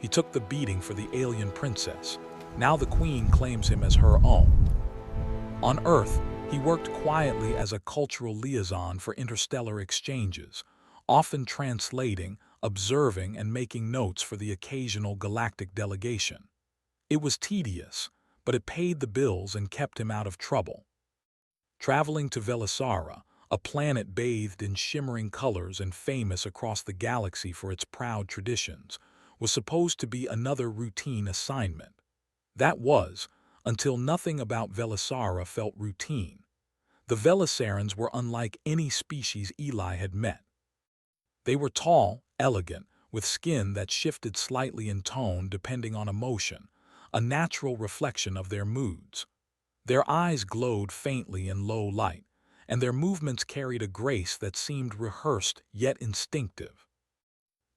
He took the beating for the alien princess. Now the queen claims him as her own. On Earth, he worked quietly as a cultural liaison for interstellar exchanges, often translating, observing, and making notes for the occasional galactic delegation. It was tedious, but it paid the bills and kept him out of trouble. Traveling to Velisara, a planet bathed in shimmering colors and famous across the galaxy for its proud traditions, was supposed to be another routine assignment. That was, until nothing about Velisara felt routine. The Velisarans were unlike any species Eli had met. They were tall, elegant, with skin that shifted slightly in tone depending on emotion, a natural reflection of their moods. Their eyes glowed faintly in low light, and their movements carried a grace that seemed rehearsed yet instinctive.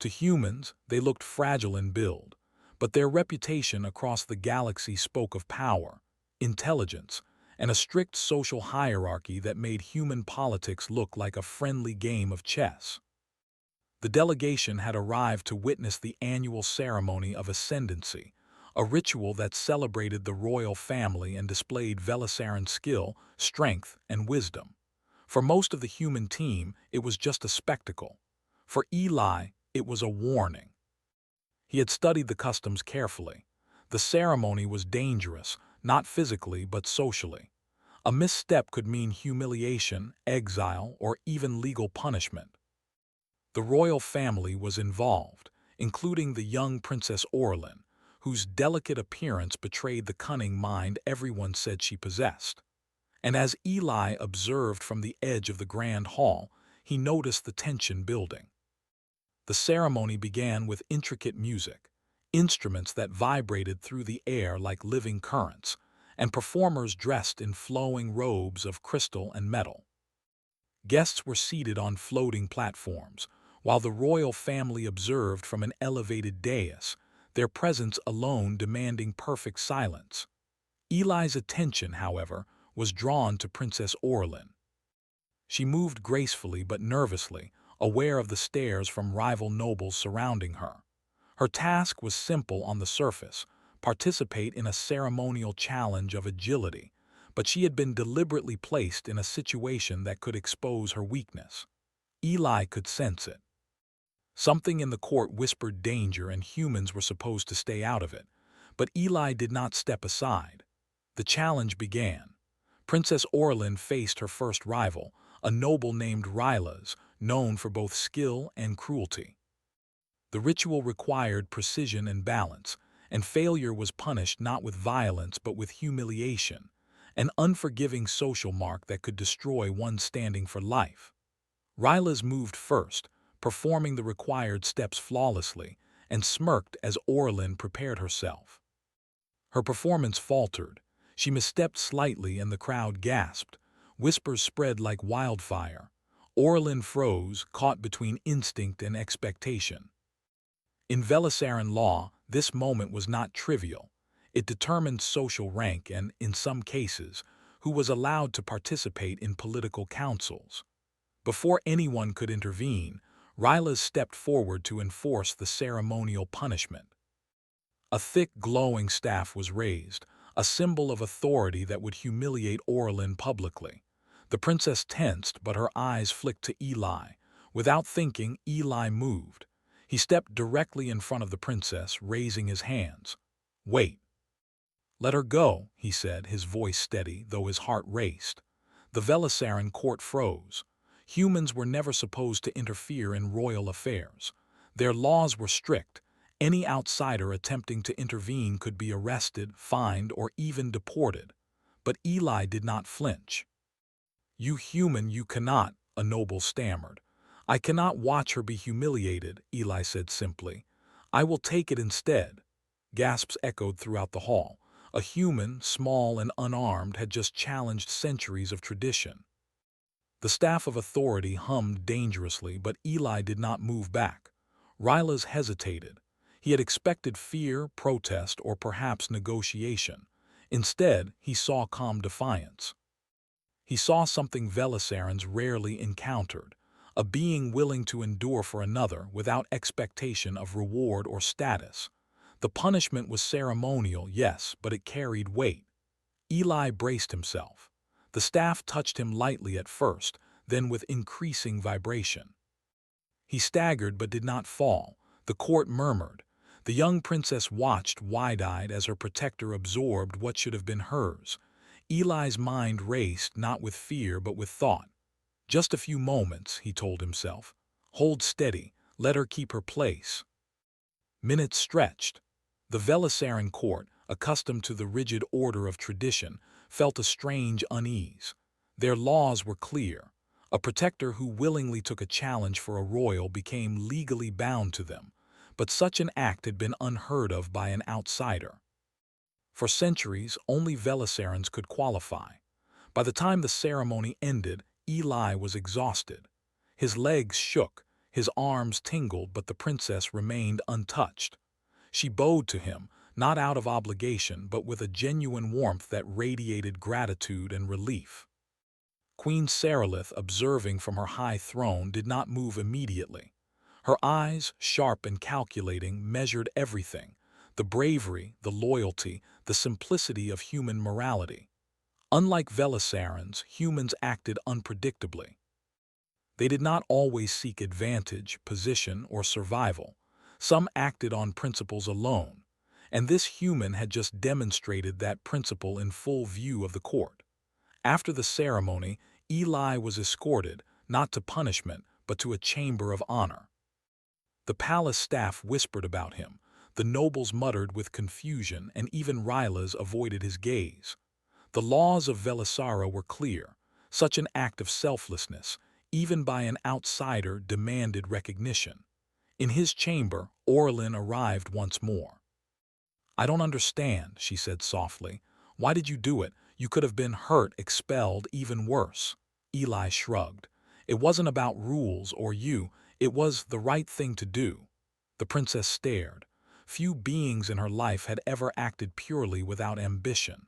To humans, they looked fragile in build, but their reputation across the galaxy spoke of power, intelligence, and a strict social hierarchy that made human politics look like a friendly game of chess. The delegation had arrived to witness the annual ceremony of ascendancy, a ritual that celebrated the royal family and displayed Velisaran skill, strength, and wisdom. For most of the human team, it was just a spectacle. For Eli, it was a warning. He had studied the customs carefully. The ceremony was dangerous, not physically but socially. A misstep could mean humiliation, exile, or even legal punishment. The royal family was involved, including the young Princess Orlin, whose delicate appearance betrayed the cunning mind everyone said she possessed. And as Eli observed from the edge of the grand hall, he noticed the tension building. The ceremony began with intricate music, instruments that vibrated through the air like living currents, and performers dressed in flowing robes of crystal and metal. Guests were seated on floating platforms, while the royal family observed from an elevated dais, their presence alone demanding perfect silence. Eli's attention, however, was drawn to Princess Orlin. She moved gracefully but nervously, aware of the stares from rival nobles surrounding her. Her task was simple on the surface: participate in a ceremonial challenge of agility, but she had been deliberately placed in a situation that could expose her weakness. Eli could sense it. Something in the court whispered danger and humans were supposed to stay out of it, but Eli did not step aside. The challenge began. Princess Orlin faced her first rival, a noble named Rylas, known for both skill and cruelty. The ritual required precision and balance, and failure was punished not with violence but with humiliation, an unforgiving social mark that could destroy one's standing for life. Rylas moved first, performing the required steps flawlessly, and smirked as Orlin prepared herself. Her performance faltered. She misstepped slightly and the crowd gasped. Whispers spread like wildfire. Orlin froze, caught between instinct and expectation. In Velisaran law, this moment was not trivial. It determined social rank and, in some cases, who was allowed to participate in political councils. Before anyone could intervene, Rylas stepped forward to enforce the ceremonial punishment. A thick, glowing staff was raised, a symbol of authority that would humiliate Orlin publicly. The princess tensed, but her eyes flicked to Eli. Without thinking, Eli moved. He stepped directly in front of the princess, raising his hands. "Wait." "Let her go," he said, his voice steady, though his heart raced. The Velisaran court froze. Humans were never supposed to interfere in royal affairs. Their laws were strict. Any outsider attempting to intervene could be arrested, fined, or even deported. But Eli did not flinch. "You human, you cannot," a noble stammered. "I cannot watch her be humiliated," Eli said simply. "I will take it instead." Gasps echoed throughout the hall. A human, small and unarmed, had just challenged centuries of tradition. The staff of authority hummed dangerously, but Eli did not move back. Rylas hesitated. He had expected fear, protest, or perhaps negotiation. Instead, he saw calm defiance. He saw something Velisarans rarely encountered, a being willing to endure for another without expectation of reward or status. The punishment was ceremonial, yes, but it carried weight. Eli braced himself. The staff touched him lightly at first, then with increasing vibration. He staggered but did not fall. The court murmured. The young princess watched wide-eyed as her protector absorbed what should have been hers. Eli's mind raced not with fear but with thought. Just a few moments, he told himself. Hold steady, let her keep her place. Minutes stretched. The Velasaran court, accustomed to the rigid order of tradition, felt a strange unease. Their laws were clear. A protector who willingly took a challenge for a royal became legally bound to them, but such an act had been unheard of by an outsider. For centuries, only Velasarans could qualify. By the time the ceremony ended, Eli was exhausted. His legs shook, his arms tingled, but the princess remained untouched. She bowed to him, not out of obligation, but with a genuine warmth that radiated gratitude and relief. Queen Sarilith, observing from her high throne, did not move immediately. Her eyes, sharp and calculating, measured everything: the bravery, the loyalty, the simplicity of human morality. Unlike Velasarans, humans acted unpredictably. They did not always seek advantage, position, or survival. Some acted on principles alone, and this human had just demonstrated that principle in full view of the court. After the ceremony, Eli was escorted, not to punishment, but to a chamber of honor. The palace staff whispered about him, the nobles muttered with confusion, and even Rylas avoided his gaze. The laws of Velasara were clear. Such an act of selflessness, even by an outsider, demanded recognition. In his chamber, Orlin arrived once more. "I don't understand," she said softly. "Why did you do it? You could have been hurt, expelled, even worse." Eli shrugged. "It wasn't about rules or you. It was the right thing to do." The princess stared. Few beings in her life had ever acted purely without ambition.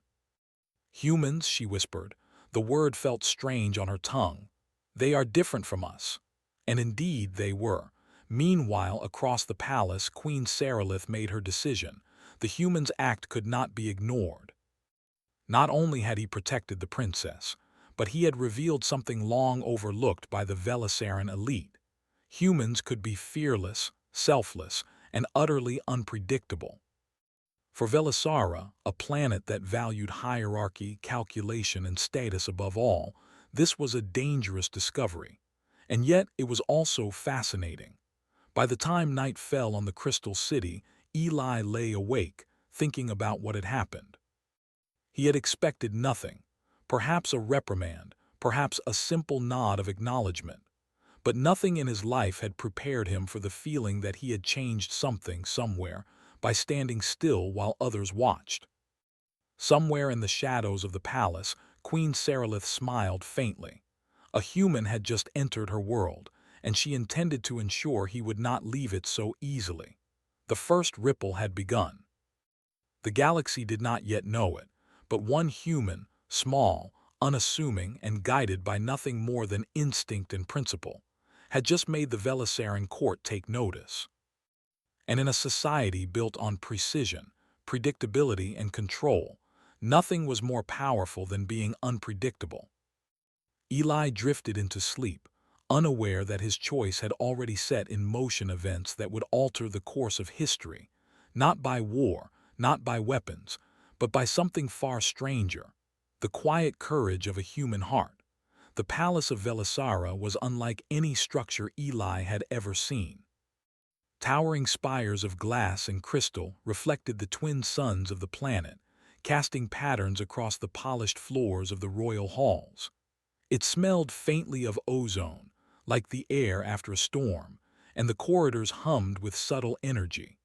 "Humans," she whispered. The word felt strange on her tongue. "They are different from us." And indeed they were. Meanwhile, across the palace, Queen Sarilith made her decision. The human's act could not be ignored. Not only had he protected the princess, but he had revealed something long overlooked by the Velasaran elite. Humans could be fearless, selfless, and utterly unpredictable. For Velasara, a planet that valued hierarchy, calculation, and status above all, this was a dangerous discovery. And yet it was also fascinating. By the time night fell on the Crystal City, Eli lay awake, thinking about what had happened. He had expected nothing, perhaps a reprimand, perhaps a simple nod of acknowledgement. But nothing in his life had prepared him for the feeling that he had changed something somewhere by standing still while others watched. Somewhere in the shadows of the palace, Queen Sarilith smiled faintly. A human had just entered her world, and she intended to ensure he would not leave it so easily. The first ripple had begun. The galaxy did not yet know it, but one human, small, unassuming, and guided by nothing more than instinct and principle, had just made the Velasaran court take notice. And in a society built on precision, predictability, and control, nothing was more powerful than being unpredictable. Eli drifted into sleep, unaware that his choice had already set in motion events that would alter the course of history, not by war, not by weapons, but by something far stranger: the quiet courage of a human heart. The palace of Velasara was unlike any structure Eli had ever seen. Towering spires of glass and crystal reflected the twin suns of the planet, casting patterns across the polished floors of the royal halls. It smelled faintly of ozone, like the air after a storm, and the corridors hummed with subtle energy.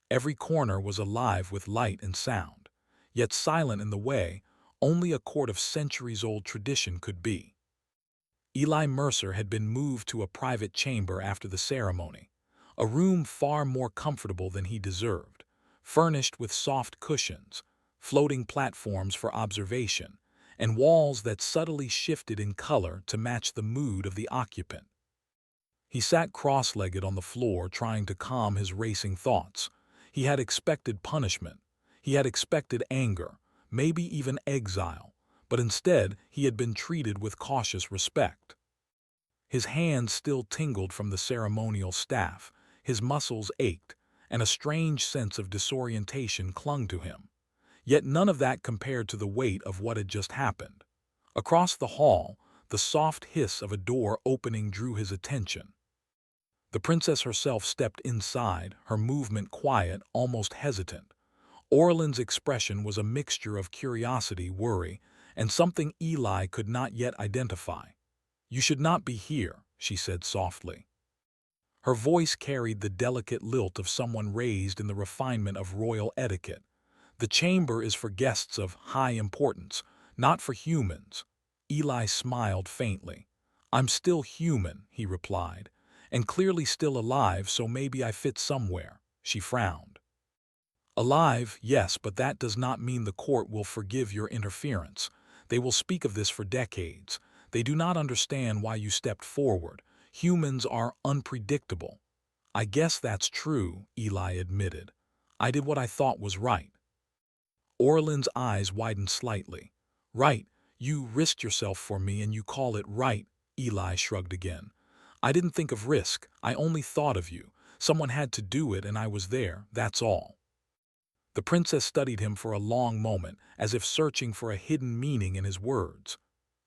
Every corner was alive with light and sound, yet silent in the way only a court of centuries-old tradition could be. Eli Mercer had been moved to a private chamber after the ceremony, a room far more comfortable than he deserved, furnished with soft cushions, floating platforms for observation, and walls that subtly shifted in color to match the mood of the occupant. He sat cross-legged on the floor, trying to calm his racing thoughts. He had expected punishment. He had expected anger, maybe even exile, but instead he had been treated with cautious respect. His hands still tingled from the ceremonial staff, his muscles ached, and a strange sense of disorientation clung to him. Yet none of that compared to the weight of what had just happened. Across the hall, the soft hiss of a door opening drew his attention. The princess herself stepped inside, her movement quiet, almost hesitant. Orlin's expression was a mixture of curiosity, worry, and something Eli could not yet identify. "You should not be here," she said softly. Her voice carried the delicate lilt of someone raised in the refinement of royal etiquette. "The chamber is for guests of high importance, not for humans." Eli smiled faintly. "I'm still human," he replied, "and clearly still alive, so maybe I fit somewhere." She frowned. "Alive, yes, but that does not mean the court will forgive your interference. They will speak of this for decades. They do not understand why you stepped forward. Humans are unpredictable." "I guess that's true," Eli admitted. "I did what I thought was right." Orlin's eyes widened slightly. "Right, you risked yourself for me and you call it right," Eli shrugged again. "I didn't think of risk, I only thought of you. Someone had to do it and I was there, that's all." The princess studied him for a long moment, as if searching for a hidden meaning in his words.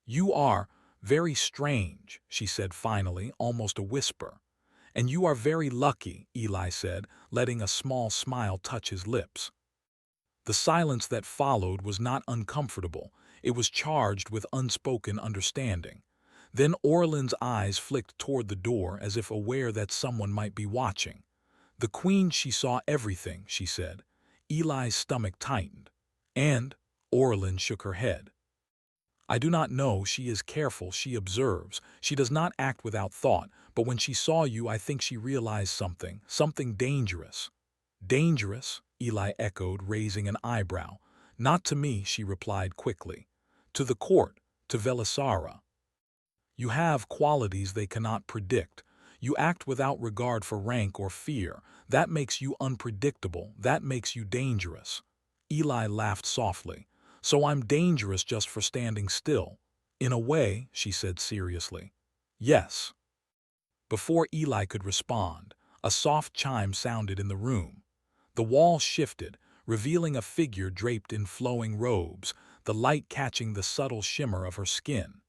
"You are very strange," she said finally, almost a whisper. "And you are very lucky," Eli said, letting a small smile touch his lips. The silence that followed was not uncomfortable. It was charged with unspoken understanding. Then Orlin's eyes flicked toward the door as if aware that someone might be watching. "The queen, she saw everything," she said. Eli's stomach tightened. "And?" Orlin shook her head. "I do not know. She is careful, she observes. She does not act without thought, but when she saw you I think she realized something dangerous." "Dangerous?" Eli echoed, raising an eyebrow. "Not to me," she replied quickly. "To the court, to Velisara. You have qualities they cannot predict. You act without regard for rank or fear. That makes you unpredictable. That makes you dangerous." Eli laughed softly. "So I'm dangerous just for standing still?" "In a way," she said seriously. "Yes." Before Eli could respond, a soft chime sounded in the room. The wall shifted, revealing a figure draped in flowing robes, the light catching the subtle shimmer of her skin.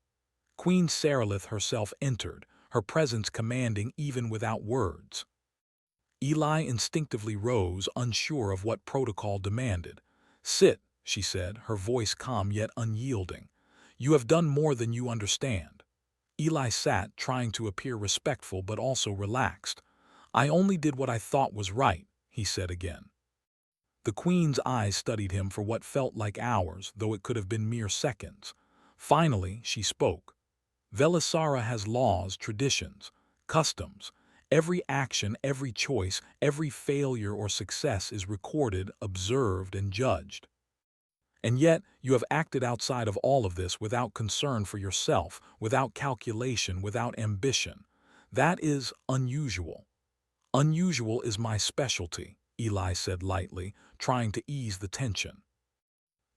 Queen Sarilith herself entered, her presence commanding even without words. Eli instinctively rose, unsure of what protocol demanded. "Sit," she said, her voice calm yet unyielding. "You have done more than you understand." Eli sat, trying to appear respectful but also relaxed. "I only did what I thought was right," he said again. The queen's eyes studied him for what felt like hours, though it could have been mere seconds. Finally, she spoke. "Velisara has laws, traditions, customs. Every action, every choice, every failure or success is recorded, observed, and judged. And yet, you have acted outside of all of this without concern for yourself, without calculation, without ambition. That is unusual." "Unusual is my specialty," Eli said lightly, trying to ease the tension.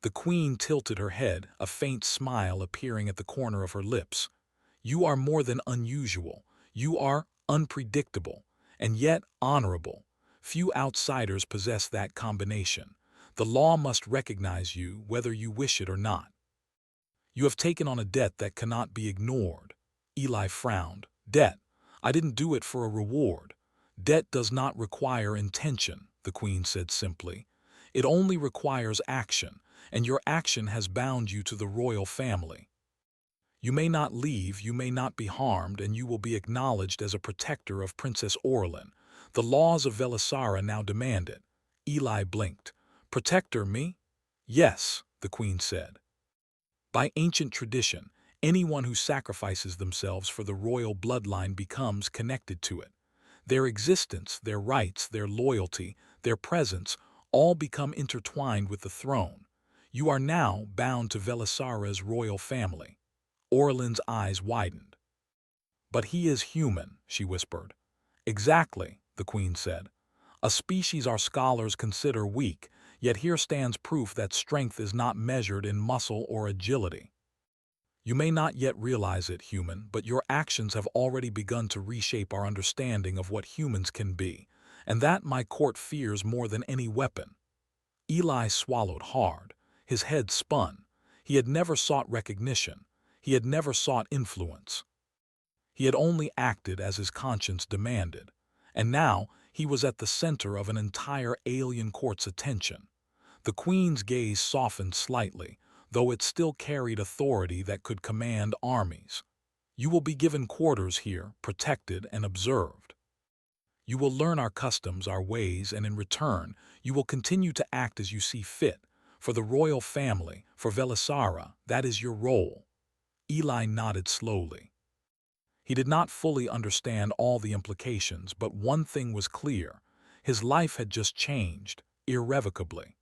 The queen tilted her head, a faint smile appearing at the corner of her lips. "You are more than unusual. You are unpredictable, and yet honorable. Few outsiders possess that combination. The law must recognize you, whether you wish it or not. You have taken on a debt that cannot be ignored." Eli frowned. "Debt? I didn't do it for a reward." "Debt does not require intention," the queen said simply. "It only requires action, and your action has bound you to the royal family. You may not leave, you may not be harmed, and you will be acknowledged as a protector of Princess Orlin. The laws of Velisara now demand it." Eli blinked. "Protector, me?" "Yes," the queen said. "By ancient tradition, anyone who sacrifices themselves for the royal bloodline becomes connected to it. Their existence, their rights, their loyalty, their presence, all become intertwined with the throne. You are now bound to Velisara's royal family." Orlin's eyes widened. "But he is human," she whispered. "Exactly," the queen said. A species our scholars consider weak, yet here stands proof that strength is not measured in muscle or agility. You may not yet realize it, human, but your actions have already begun to reshape our understanding of what humans can be, and that my court fears more than any weapon. Eli swallowed hard. His head spun. He had never sought recognition. He had never sought influence. He had only acted as his conscience demanded. And now he was at the center of an entire alien court's attention. The Queen's gaze softened slightly, though it still carried authority that could command armies. You will be given quarters here, protected and observed. You will learn our customs, our ways, and in return, you will continue to act as you see fit. For the royal family, for Velisara, that is your role. Eli nodded slowly. He did not fully understand all the implications, but one thing was clear. His life had just changed, irrevocably.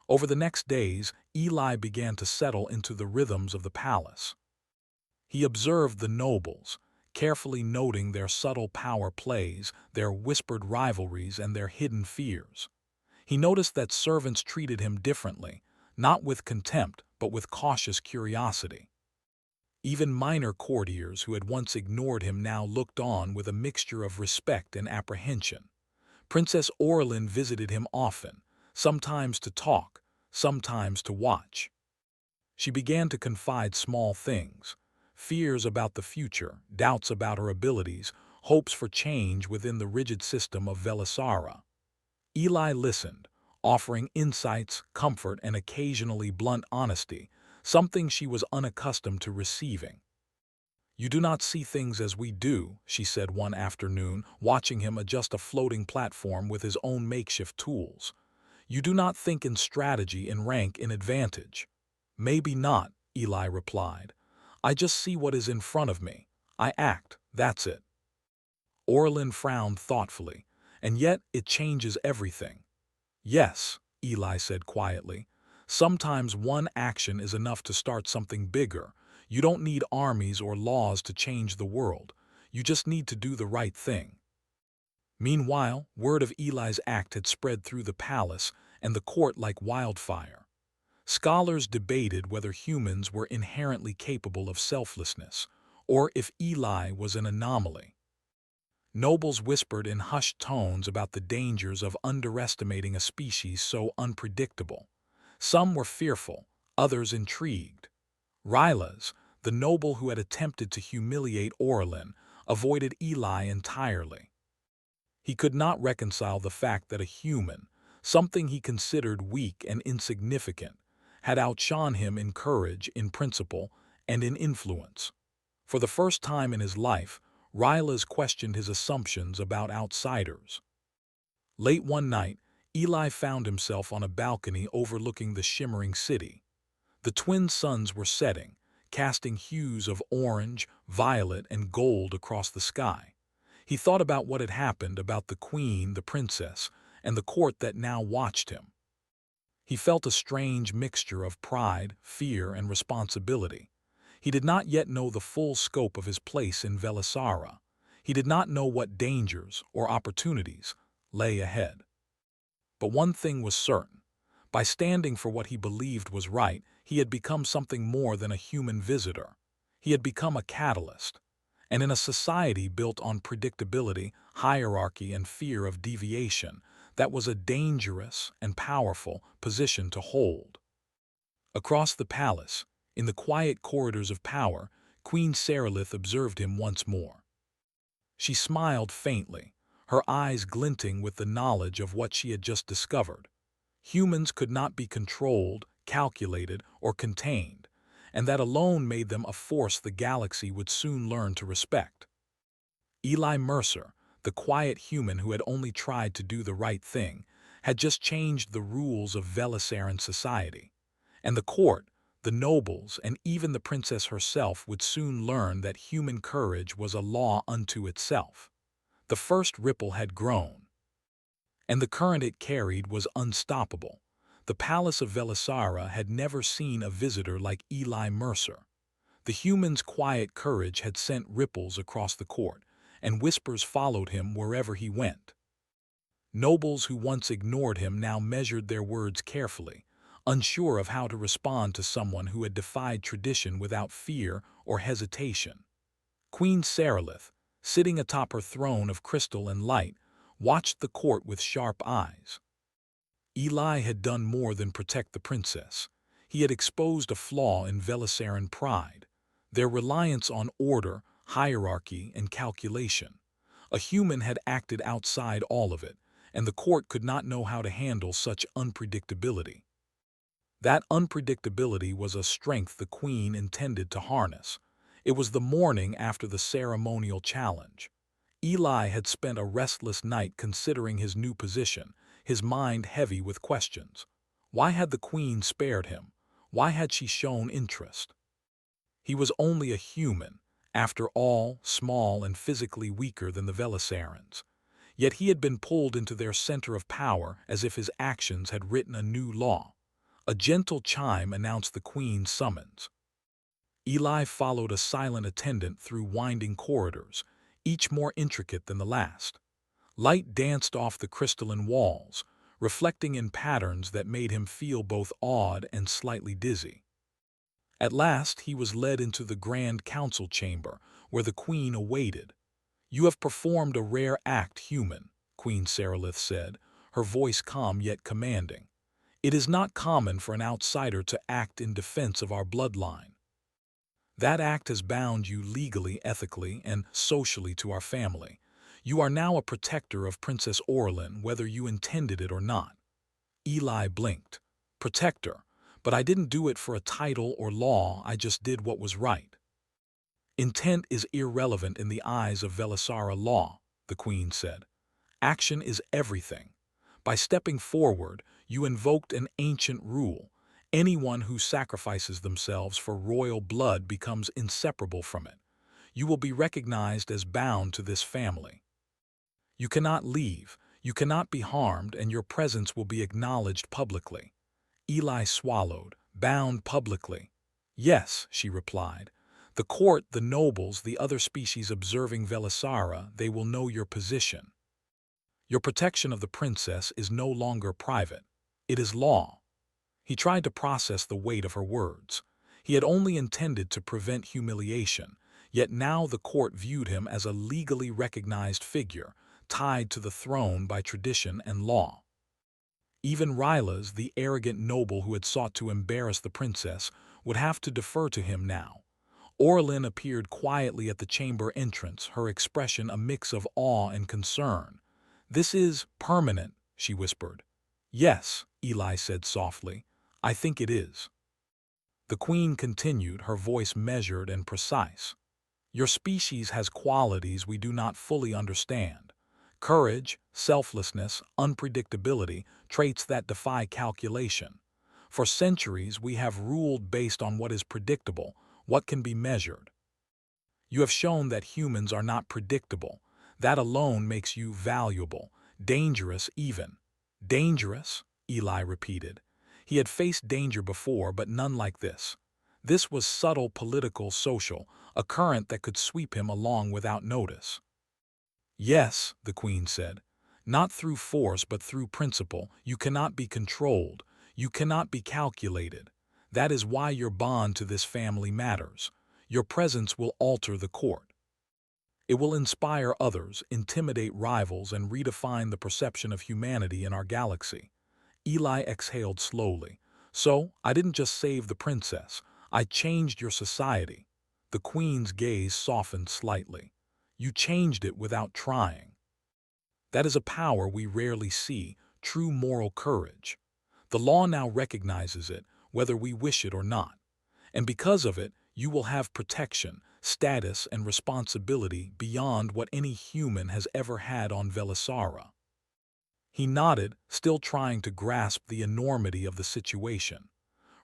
Over the next days, Eli began to settle into the rhythms of the palace. He observed the nobles, carefully noting their subtle power plays, their whispered rivalries, and their hidden fears. He noticed that servants treated him differently, not with contempt, but with cautious curiosity. Even minor courtiers who had once ignored him now looked on with a mixture of respect and apprehension. Princess Orlin visited him often, sometimes to talk, sometimes to watch. She began to confide small things, fears about the future, doubts about her abilities, hopes for change within the rigid system of Velisara. Eli listened, offering insights, comfort, and occasionally blunt honesty, something she was unaccustomed to receiving. "You do not see things as we do," she said one afternoon, watching him adjust a floating platform with his own makeshift tools. "You do not think in strategy, in rank, in advantage." "Maybe not," Eli replied. "I just see what is in front of me. I act, that's it." Orlin frowned thoughtfully. "And yet it changes everything." "Yes," Eli said quietly. "Sometimes one action is enough to start something bigger. You don't need armies or laws to change the world. You just need to do the right thing." Meanwhile, word of Eli's act had spread through the palace and the court like wildfire. Scholars debated whether humans were inherently capable of selflessness, or if Eli was an anomaly. Nobles whispered in hushed tones about the dangers of underestimating a species so unpredictable. Some were fearful, others intrigued. Rylas, the noble who had attempted to humiliate Orlin, avoided Eli entirely. He could not reconcile the fact that a human, something he considered weak and insignificant, had outshone him in courage, in principle, and in influence. For the first time in his life, Rylas questioned his assumptions about outsiders. Late one night, Eli found himself on a balcony overlooking the shimmering city. The twin suns were setting, casting hues of orange, violet, and gold across the sky. He thought about what had happened, about the queen, the princess, and the court that now watched him. He felt a strange mixture of pride, fear, and responsibility. He did not yet know the full scope of his place in Velisara. He did not know what dangers or opportunities lay ahead. But one thing was certain. By standing for what he believed was right, he had become something more than a human visitor. He had become a catalyst. And in a society built on predictability, hierarchy, and fear of deviation, that was a dangerous and powerful position to hold. Across the palace, in the quiet corridors of power, Queen Seralith observed him once more. She smiled faintly, her eyes glinting with the knowledge of what she had just discovered. Humans could not be controlled, calculated, or contained, and that alone made them a force the galaxy would soon learn to respect. Eli Mercer, the quiet human who had only tried to do the right thing, had just changed the rules of Velisaran society. And the court, the nobles, and even the princess herself would soon learn that human courage was a law unto itself. The first ripple had grown, and the current it carried was unstoppable. The palace of Velisara had never seen a visitor like Eli Mercer. The human's quiet courage had sent ripples across the court, and whispers followed him wherever he went. Nobles who once ignored him now measured their words carefully, unsure of how to respond to someone who had defied tradition without fear or hesitation. Queen Serelith, sitting atop her throne of crystal and light, watched the court with sharp eyes. Eli had done more than protect the princess. He had exposed a flaw in Velasaran pride, their reliance on order, hierarchy, and calculation. A human had acted outside all of it, and the court could not know how to handle such unpredictability. That unpredictability was a strength the queen intended to harness. It was the morning after the ceremonial challenge. Eli had spent a restless night considering his new position, his mind heavy with questions. Why had the queen spared him? Why had she shown interest? He was only a human, after all, small and physically weaker than the Velisarans. Yet he had been pulled into their center of power as if his actions had written a new law. A gentle chime announced the queen's summons. Eli followed a silent attendant through winding corridors, each more intricate than the last. Light danced off the crystalline walls, reflecting in patterns that made him feel both awed and slightly dizzy. At last he was led into the grand council chamber, where the queen awaited. "You have performed a rare act, human," Queen Serelith said, her voice calm yet commanding. "It is not common for an outsider to act in defense of our bloodline. That act has bound you legally, ethically, and socially to our family. You are now a protector of Princess Orlin, whether you intended it or not." Eli blinked. "Protector, but I didn't do it for a title or law, I just did what was right." "Intent is irrelevant in the eyes of Velisara law," the queen said. "Action is everything. By stepping forward, you invoked an ancient rule. Anyone who sacrifices themselves for royal blood becomes inseparable from it. You will be recognized as bound to this family. You cannot leave, you cannot be harmed, and your presence will be acknowledged publicly." Eli swallowed. "Bound publicly?" "Yes," she replied. "The court, the nobles, the other species observing Velisara, they will know your position. Your protection of the princess is no longer private. It is law." He tried to process the weight of her words. He had only intended to prevent humiliation, yet now the court viewed him as a legally recognized figure, tied to the throne by tradition and law. Even Rylas, the arrogant noble who had sought to embarrass the princess, would have to defer to him now. Orlin appeared quietly at the chamber entrance, her expression a mix of awe and concern. "This is permanent," she whispered. "Yes," Eli said softly. "I think it is." The queen continued, her voice measured and precise. "Your species has qualities we do not fully understand. Courage, selflessness, unpredictability, traits that defy calculation. For centuries we have ruled based on what is predictable, what can be measured. You have shown that humans are not predictable. That alone makes you valuable, dangerous even." "Dangerous?" Eli repeated. He had faced danger before, but none like this. This was subtle, political, social, a current that could sweep him along without notice. "Yes," the queen said. "Not through force, but through principle. You cannot be controlled. You cannot be calculated. That is why your bond to this family matters. Your presence will alter the court. It will inspire others, intimidate rivals, and redefine the perception of humanity in our galaxy." Eli exhaled slowly. "So, I didn't just save the princess. I changed your society." The queen's gaze softened slightly. "You changed it without trying. That is a power we rarely see, true moral courage. The law now recognizes it, whether we wish it or not. And because of it, you will have protection, status, and responsibility beyond what any human has ever had on Velisara." He nodded, still trying to grasp the enormity of the situation.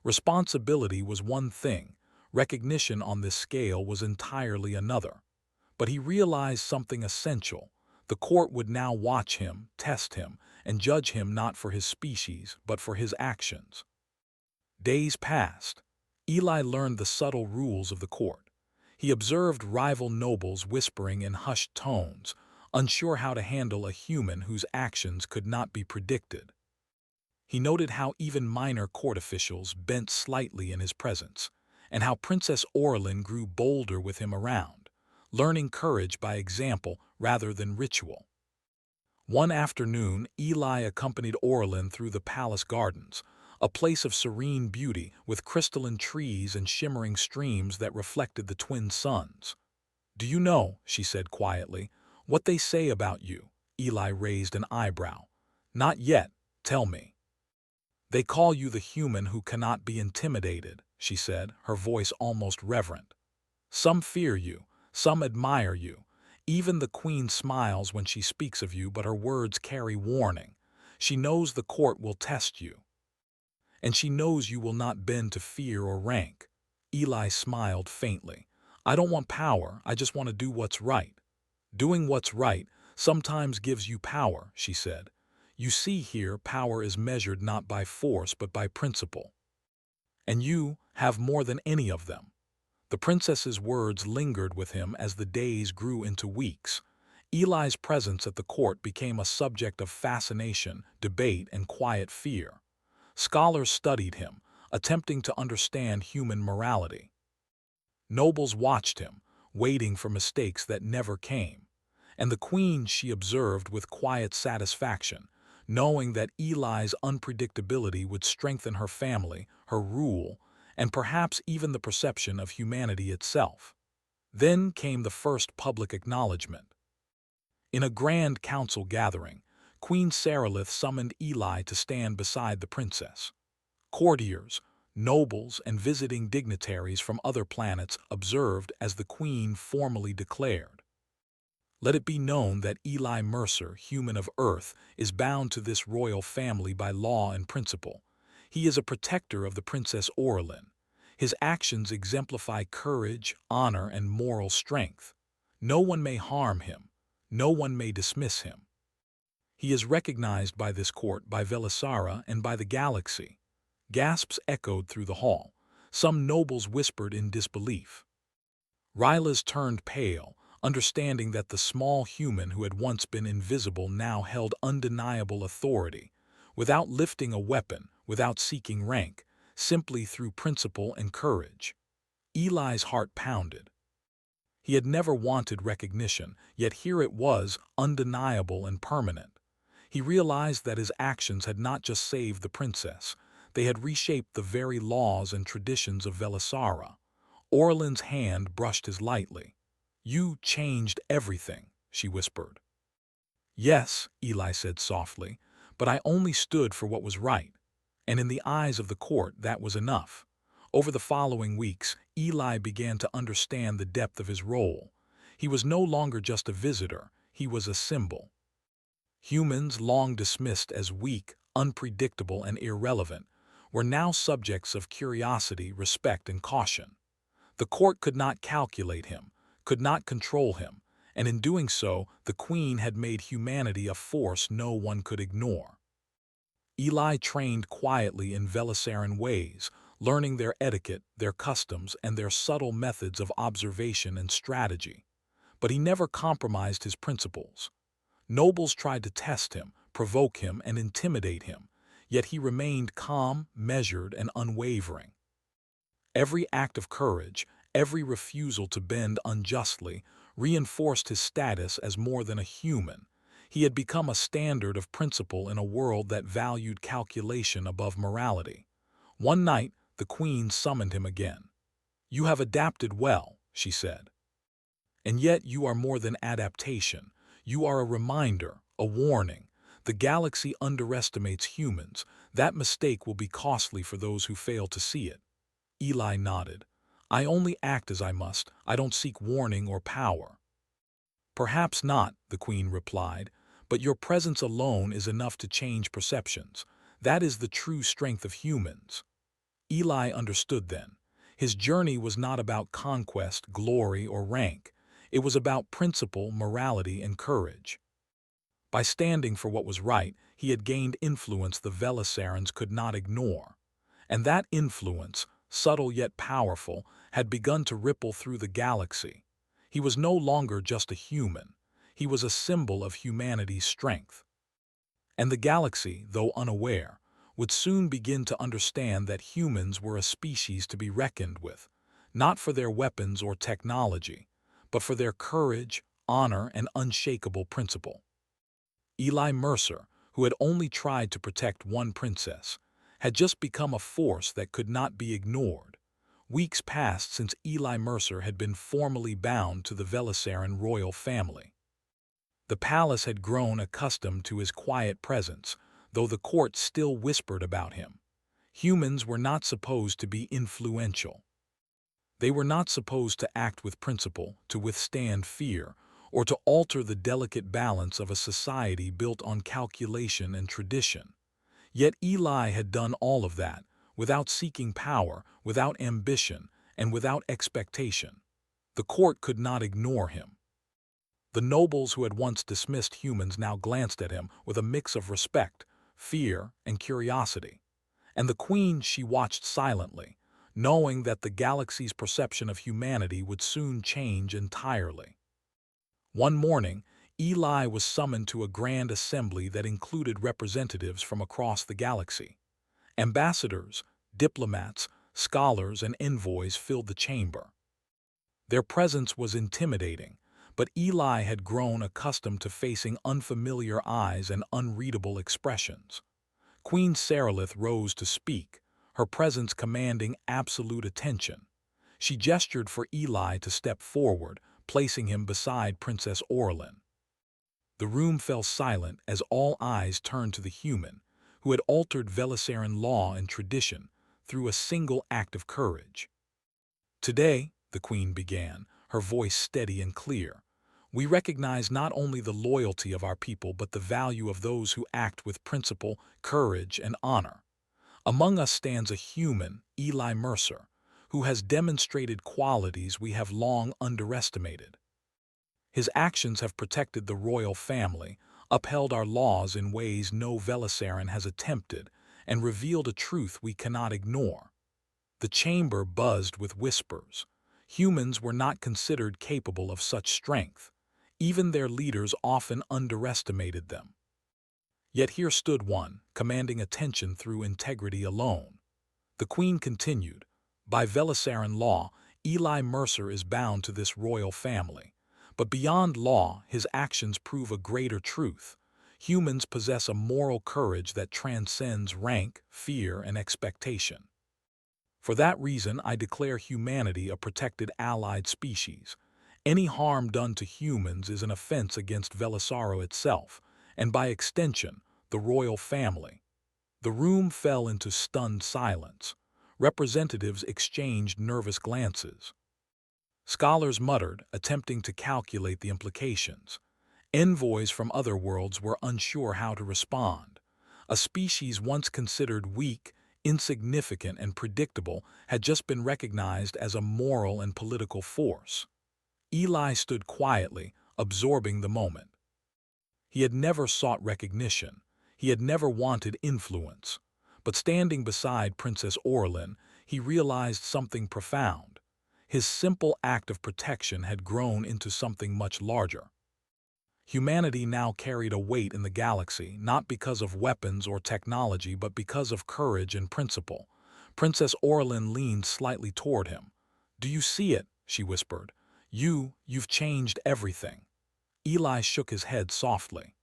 Responsibility was one thing, recognition on this scale was entirely another. But he realized something essential. The court would now watch him, test him, and judge him not for his species, but for his actions. Days passed. Eli learned the subtle rules of the court. He observed rival nobles whispering in hushed tones, unsure how to handle a human whose actions could not be predicted. He noted how even minor court officials bent slightly in his presence, and how Princess Orlin grew bolder with him around, learning courage by example rather than ritual. One afternoon, Eli accompanied Orlin through the palace gardens, a place of serene beauty with crystalline trees and shimmering streams that reflected the twin suns. "Do you know," she said quietly, "what they say about you?" Eli raised an eyebrow. "Not yet. Tell me." "They call you the human who cannot be intimidated," she said, her voice almost reverent. "Some fear you, some admire you. Even the queen smiles when she speaks of you, but her words carry warning. She knows the court will test you, and she knows you will not bend to fear or rank." Eli smiled faintly. "I don't want power, I just want to do what's right." "Doing what's right sometimes gives you power," she said. "You see here, power is measured not by force but by principle. And you have more than any of them." The princess's words lingered with him as the days grew into weeks. Eli's presence at the court became a subject of fascination, debate, and quiet fear. Scholars studied him, attempting to understand human morality. Nobles watched him, waiting for mistakes that never came. And the queen she observed with quiet satisfaction, knowing that Eli's unpredictability would strengthen her family, her rule, and perhaps even the perception of humanity itself. Then came the first public acknowledgement. In a grand council gathering, Queen Saralith summoned Eli to stand beside the princess. Courtiers, nobles, and visiting dignitaries from other planets observed as the queen formally declared, "Let it be known that Eli Mercer, human of Earth, is bound to this royal family by law and principle. He is a protector of the Princess Orlin. His actions exemplify courage, honor, and moral strength. No one may harm him. No one may dismiss him. He is recognized by this court, by Velisara, and by the galaxy." Gasps echoed through the hall. Some nobles whispered in disbelief. Rylas turned pale, understanding that the small human who had once been invisible now held undeniable authority, without lifting a weapon, without seeking rank, simply through principle and courage. Eli's heart pounded. He had never wanted recognition, yet here it was, undeniable and permanent. He realized that his actions had not just saved the princess, they had reshaped the very laws and traditions of Velisara. Orlin's hand brushed his lightly. "You changed everything," she whispered. "Yes," Eli said softly, "but I only stood for what was right. And in the eyes of the court, that was enough." Over the following weeks, Eli began to understand the depth of his role. He was no longer just a visitor, he was a symbol. Humans, long dismissed as weak, unpredictable, and irrelevant, were now subjects of curiosity, respect, and caution. The court could not calculate him, could not control him, and in doing so, the queen had made humanity a force no one could ignore. Eli trained quietly in Velisaran ways, learning their etiquette, their customs, and their subtle methods of observation and strategy. But he never compromised his principles. Nobles tried to test him, provoke him, and intimidate him, yet he remained calm, measured, and unwavering. Every act of courage, every refusal to bend unjustly, reinforced his status as more than a human. He had become a standard of principle in a world that valued calculation above morality. One night, the queen summoned him again. "You have adapted well," she said. "And yet you are more than adaptation. You are a reminder, a warning. The galaxy underestimates humans. That mistake will be costly for those who fail to see it." Eli nodded. "I only act as I must. I don't seek warning or power." "Perhaps not," the queen replied, "but your presence alone is enough to change perceptions. That is the true strength of humans." Eli understood then. His journey was not about conquest, glory, or rank. It was about principle, morality, and courage. By standing for what was right, he had gained influence the Velisarans could not ignore. And that influence, subtle yet powerful, had begun to ripple through the galaxy. He was no longer just a human. He was a symbol of humanity's strength. And the galaxy, though unaware, would soon begin to understand that humans were a species to be reckoned with, not for their weapons or technology, but for their courage, honor, and unshakable principle. Eli Mercer, who had only tried to protect one princess, had just become a force that could not be ignored. Weeks passed since Eli Mercer had been formally bound to the Velasaran royal family. The palace had grown accustomed to his quiet presence, though the court still whispered about him. Humans were not supposed to be influential. They were not supposed to act with principle, to withstand fear, or to alter the delicate balance of a society built on calculation and tradition. Yet Eli had done all of that, without seeking power, without ambition, and without expectation. The court could not ignore him. The nobles who had once dismissed humans now glanced at him with a mix of respect, fear, and curiosity. And the queen, she watched silently, knowing that the galaxy's perception of humanity would soon change entirely. One morning, Eli was summoned to a grand assembly that included representatives from across the galaxy. Ambassadors, diplomats, scholars, and envoys filled the chamber. Their presence was intimidating, but Eli had grown accustomed to facing unfamiliar eyes and unreadable expressions. Queen Sarilith rose to speak, her presence commanding absolute attention. She gestured for Eli to step forward, placing him beside Princess Orlin. The room fell silent as all eyes turned to the human, who had altered Velasaran law and tradition through a single act of courage. "Today," the queen began, her voice steady and clear, "we recognize not only the loyalty of our people but the value of those who act with principle, courage, and honor. Among us stands a human, Eli Mercer, who has demonstrated qualities we have long underestimated. His actions have protected the royal family, upheld our laws in ways no Velasaran has attempted, and revealed a truth we cannot ignore." The chamber buzzed with whispers. Humans were not considered capable of such strength. Even their leaders often underestimated them. Yet here stood one, commanding attention through integrity alone. The queen continued, "By Velasaran law, Eli Mercer is bound to this royal family. But beyond law, his actions prove a greater truth. Humans possess a moral courage that transcends rank, fear, and expectation. For that reason, I declare humanity a protected allied species. Any harm done to humans is an offense against Velasaro itself, and by extension, the royal family." The room fell into stunned silence. Representatives exchanged nervous glances. Scholars muttered, attempting to calculate the implications. Envoys from other worlds were unsure how to respond. A species once considered weak, insignificant, and predictable had just been recognized as a moral and political force. Eli stood quietly, absorbing the moment. He had never sought recognition. He had never wanted influence. But standing beside Princess Orlin, he realized something profound. His simple act of protection had grown into something much larger. Humanity now carried a weight in the galaxy, not because of weapons or technology, but because of courage and principle. Princess Orlin leaned slightly toward him. "Do you see it?" she whispered. You've changed everything." Eli shook his head softly.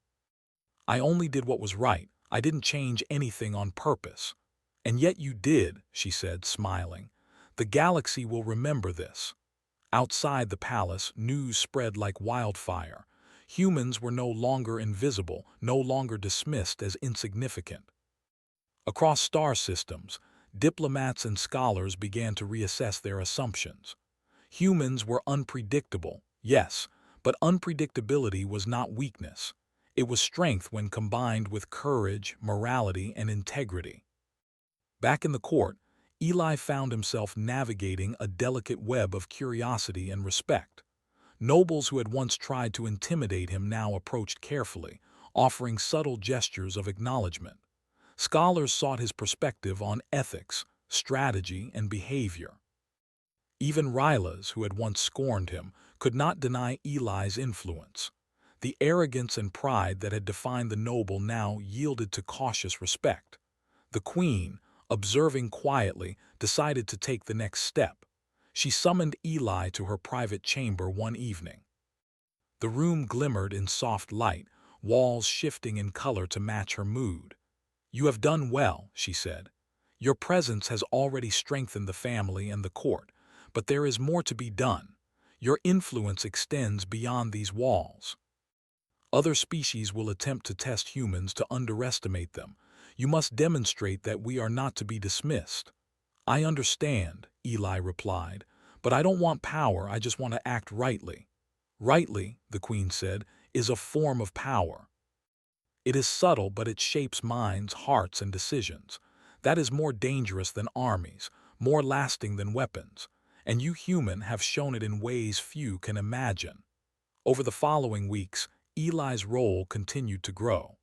"I only did what was right. I didn't change anything on purpose." "And yet you did," she said, smiling. "The galaxy will remember this." Outside the palace, news spread like wildfire. Humans were no longer invisible, no longer dismissed as insignificant. Across star systems, diplomats and scholars began to reassess their assumptions. Humans were unpredictable, yes, but unpredictability was not weakness. It was strength when combined with courage, morality, and integrity. Back in the court, Eli found himself navigating a delicate web of curiosity and respect. Nobles who had once tried to intimidate him now approached carefully, offering subtle gestures of acknowledgement. Scholars sought his perspective on ethics, strategy, and behavior. Even Rylas, who had once scorned him, could not deny Eli's influence. The arrogance and pride that had defined the noble now yielded to cautious respect. The queen, observing quietly, decided to take the next step. She summoned Eli to her private chamber one evening. The room glimmered in soft light, walls shifting in color to match her mood. "You have done well," she said. "Your presence has already strengthened the family and the court, but there is more to be done. Your influence extends beyond these walls. Other species will attempt to test humans to underestimate them. You must demonstrate that we are not to be dismissed." "I understand," Eli replied, "but I don't want power, I just want to act rightly." "Rightly," the queen said, "is a form of power. It is subtle, but it shapes minds, hearts, and decisions. That is more dangerous than armies, more lasting than weapons, and you human have shown it in ways few can imagine." Over the following weeks, Eli's role continued to grow.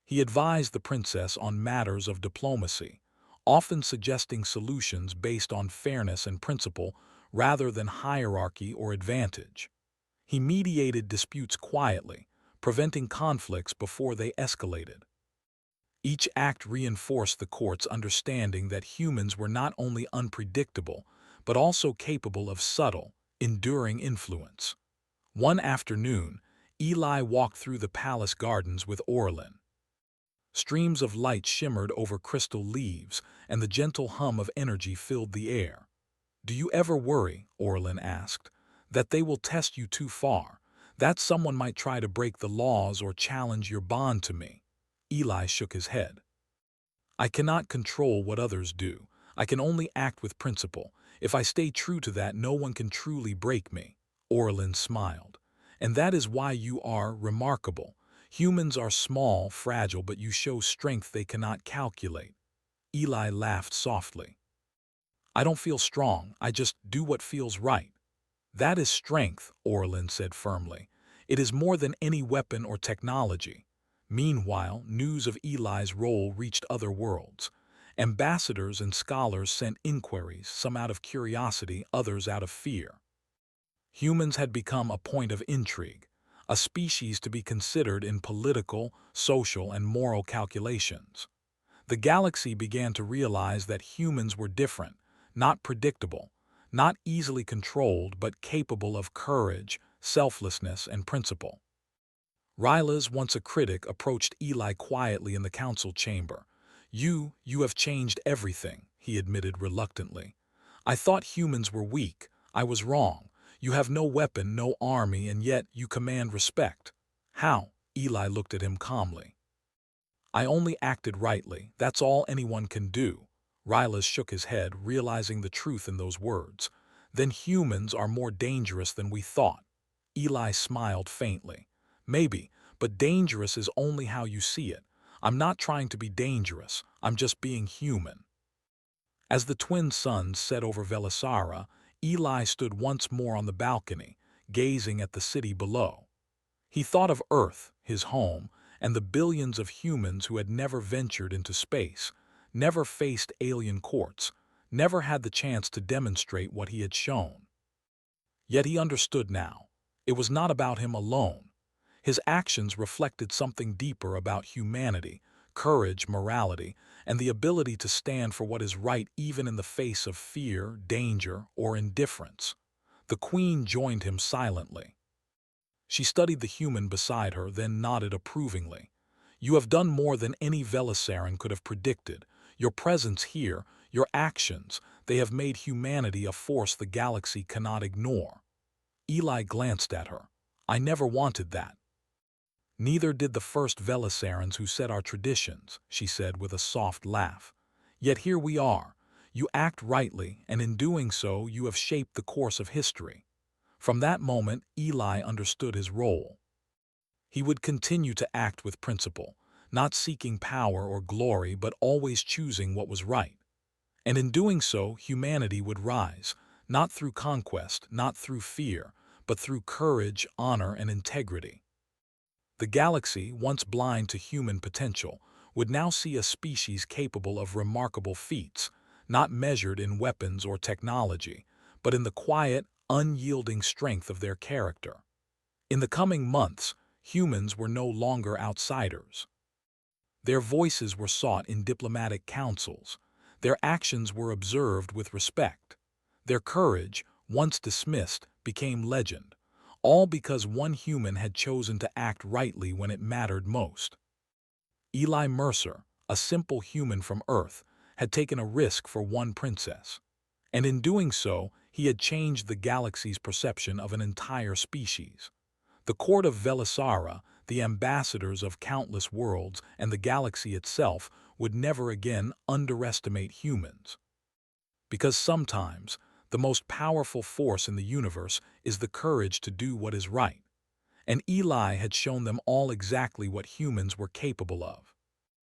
He advised the princess on matters of diplomacy, often suggesting solutions based on fairness and principle rather than hierarchy or advantage. He mediated disputes quietly, preventing conflicts before they escalated. Each act reinforced the court's understanding that humans were not only unpredictable, but also capable of subtle, enduring influence. One afternoon, Eli walked through the palace gardens with Orlin. Streams of light shimmered over crystal leaves, and the gentle hum of energy filled the air. "Do you ever worry," Orlin asked, "that they will test you too far, that someone might try to break the laws or challenge your bond to me?" Eli shook his head. "I cannot control what others do. I can only act with principle. If I stay true to that, no one can truly break me." Orlin smiled. "And that is why you are remarkable. Humans are small, fragile, but you show strength they cannot calculate." Eli laughed softly. "I don't feel strong, I just do what feels right." "That is strength," Orlin said firmly. "It is more than any weapon or technology." Meanwhile, news of Eli's role reached other worlds. Ambassadors and scholars sent inquiries, some out of curiosity, others out of fear. Humans had become a point of intrigue, a species to be considered in political, social, and moral calculations. The galaxy began to realize that humans were different, not predictable, not easily controlled, but capable of courage, selflessness, and principle. Rylas, once a critic, approached Eli quietly in the council chamber. You have changed everything," he admitted reluctantly. "I thought humans were weak. I was wrong. You have no weapon, no army, and yet you command respect." "How?" Eli looked at him calmly. "I only acted rightly. That's all anyone can do." Rylas shook his head, realizing the truth in those words. "Then humans are more dangerous than we thought." Eli smiled faintly. "Maybe, but dangerous is only how you see it. I'm not trying to be dangerous, I'm just being human." As the twin suns set over Velisara, Eli stood once more on the balcony, gazing at the city below. He thought of Earth, his home, and the billions of humans who had never ventured into space, never faced alien courts, never had the chance to demonstrate what he had shown. Yet he understood now. It was not about him alone. His actions reflected something deeper about humanity, courage, morality, and the ability to stand for what is right even in the face of fear, danger, or indifference. The queen joined him silently. She studied the human beside her, then nodded approvingly. "You have done more than any Velisaran could have predicted. Your presence here, your actions, they have made humanity a force the galaxy cannot ignore." Eli glanced at her. "I never wanted that." "Neither did the first Velisarans who set our traditions," she said with a soft laugh. "Yet here we are. You act rightly, and in doing so you have shaped the course of history." From that moment, Eli understood his role. He would continue to act with principle, not seeking power or glory, but always choosing what was right. And in doing so, humanity would rise, not through conquest, not through fear, but through courage, honor, and integrity. The galaxy, once blind to human potential, would now see a species capable of remarkable feats, not measured in weapons or technology, but in the quiet, unyielding strength of their character. In the coming months, humans were no longer outsiders. Their voices were sought in diplomatic councils. Their actions were observed with respect. Their courage, once dismissed, became legend, all because one human had chosen to act rightly when it mattered most. Eli Mercer, a simple human from Earth, had taken a risk for one princess. And in doing so, he had changed the galaxy's perception of an entire species. The court of Velisara, the ambassadors of countless worlds, and the galaxy itself would never again underestimate humans. Because sometimes, the most powerful force in the universe is the courage to do what is right. And Eli had shown them all exactly what humans were capable of.